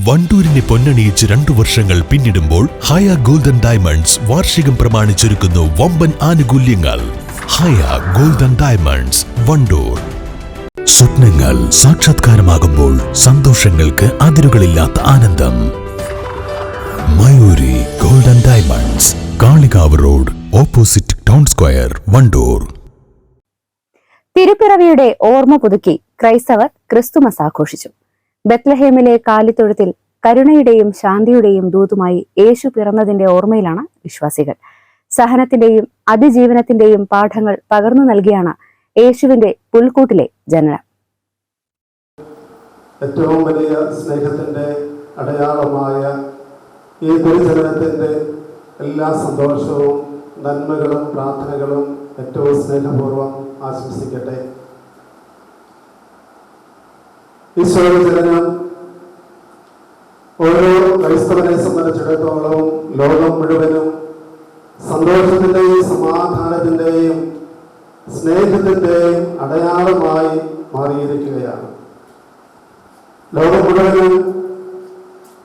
വണ്ടൂരിനെ പൊന്നണിയിച്ച് 2 വർഷങ്ങൾ പിന്നിടുമ്പോൾ ഹയ golden diamonds വാർഷികം പ്രമാണിച്ചൊരുക്കുന്നു വമ്പൻ ആനുകൂല്യങ്ങൾ. Haya golden diamonds, Wandoor. സ്വപ്നങ്ങൾ സാക്ഷാത്കാരമാകുമ്പോൾ സന്തോഷങ്ങൾക്ക് അതിരുകളില്ലാത്ത ആനന്ദം. Mayoori golden diamonds, Kalikavu road, opposite town square, Wandoor. തിരുപ്പിറവിയുടെ ഓർമ്മ പുതുക്കി ക്രൈസ്തവർ ക്രിസ്തുമസ് ആഘോഷിച്ചു. ബെത്ലഹേമിലെ കാലിത്തൊഴുത്തിൽ കരുണയുടെയും ശാന്തിയുടെയും ദൂതുമായി യേശു പിറന്നതിന്റെ ഓർമ്മയിലാണ് വിശ്വാസികൾ. സഹനത്തിന്റെയും അതിജീവനത്തിന്റെയും പാഠങ്ങൾ പകർന്നു നൽകിയാണ് യേശുവിന്റെ പുൽക്കൂട്ടിലെ ജനനം. ഏറ്റവും വലിയ സ്നേഹത്തിന്റെ അടയാളമായ ഈ ഗുരുജനനത്തിന്റെ എല്ലാ സന്തോഷവും നന്മകളും പ്രാർത്ഥനകളും ഏറ്റവും സ്നേഹപൂർവ്വം ആശംസിക്കട്ടെ. ഈശോയുടെ ജനനം ഓരോ ക്രൈസ്തവനെ സംബന്ധിച്ചിടത്തോളം ലോകം മുഴുവനും സന്തോഷത്തിന്റെയും സമാധാനത്തിന്റെയും സ്നേഹത്തിന്റെയും അടയാളമായി മാറിയിരിക്കുകയാണ്. ലോകം മുഴുവനും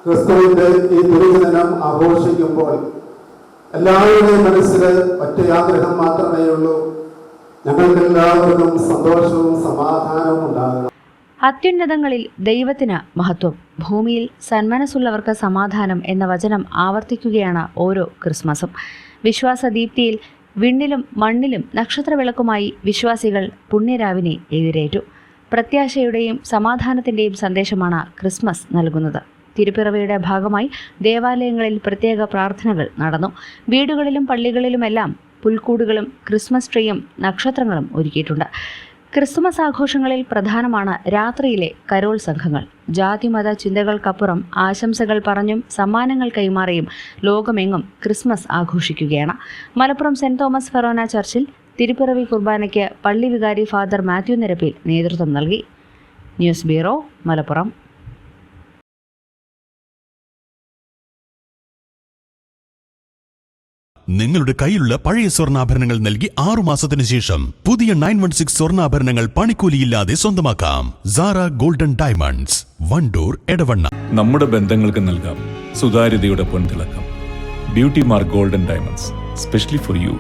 ക്രിസ്തുവിന്റെ ഈ തിരുജനനം ആഘോഷിക്കുമ്പോൾ എല്ലാവരുടെയും മനസ്സിൽ ഒറ്റയാഗ്രഹം മാത്രമേ ഉള്ളൂ: ഞങ്ങൾക്കെല്ലാവർക്കും സന്തോഷവും സമാധാനവും ഉണ്ടാകണം. അത്യുന്നതങ്ങളിൽ ദൈവത്തിന് മഹത്വം, ഭൂമിയിൽ സന്മനസ്സുള്ളവർക്ക് സമാധാനം എന്ന വചനം ആവർത്തിക്കുകയാണ് ഓരോ ക്രിസ്മസും. വിശ്വാസദീപ്തിയിൽ വിണ്ണിലും മണ്ണിലും നക്ഷത്രവിളക്കുമായി വിശ്വാസികൾ പുണ്യരാവിനെ എതിരേറ്റു. പ്രത്യാശയുടെയും സമാധാനത്തിന്റെയും സന്ദേശമാണ് ക്രിസ്മസ് നൽകുന്നത്. തിരുപ്പിറവിയുടെ ഭാഗമായി ദേവാലയങ്ങളിൽ പ്രത്യേക പ്രാർത്ഥനകൾ നടന്നു. വീടുകളിലും പള്ളികളിലുമെല്ലാം പുൽക്കൂടുകളും ക്രിസ്മസ് ട്രീയും നക്ഷത്രങ്ങളും ഒരുക്കിയിട്ടുണ്ട്. ക്രിസ്തുമസ് ആഘോഷങ്ങളിൽ പ്രധാനമാണ് രാത്രിയിലെ കരോൾ സംഘങ്ങൾ. ജാതിമത ചിന്തകൾക്കപ്പുറം ആശംസകൾ പറഞ്ഞും സമ്മാനങ്ങൾ കൈമാറിയും ലോകമെങ്ങും ക്രിസ്മസ് ആഘോഷിക്കുകയാണ്. മലപ്പുറം സെന്റ് തോമസ് ഫെറോന ചർച്ചിൽ തിരുപ്പിറവി കുർബാനയ്ക്ക് പള്ളി വികാരി ഫാദർ മാത്യു നിരപ്പിൽ നേതൃത്വം നൽകി. News bureau, Malappuram. നിങ്ങളുടെ കയ്യിലുള്ള പഴയ സ്വർണ്ണാഭരണങ്ങൾ നൽകി 6 മാസത്തിനു ശേഷം പുതിയ 916 സ്വർണ്ണാഭരണങ്ങൾ പണിക്കൂലിയില്ലാതെ സ്വന്തമാക്കാം. Sara golden diamonds, Wandoor, Edavanna. നമ്മുടെ ബന്ധങ്ങൾക്ക് നൽകാം സുതാര്യതയുടെ പൊൻതിളക്കം. Beauty mark golden diamonds, specially for U.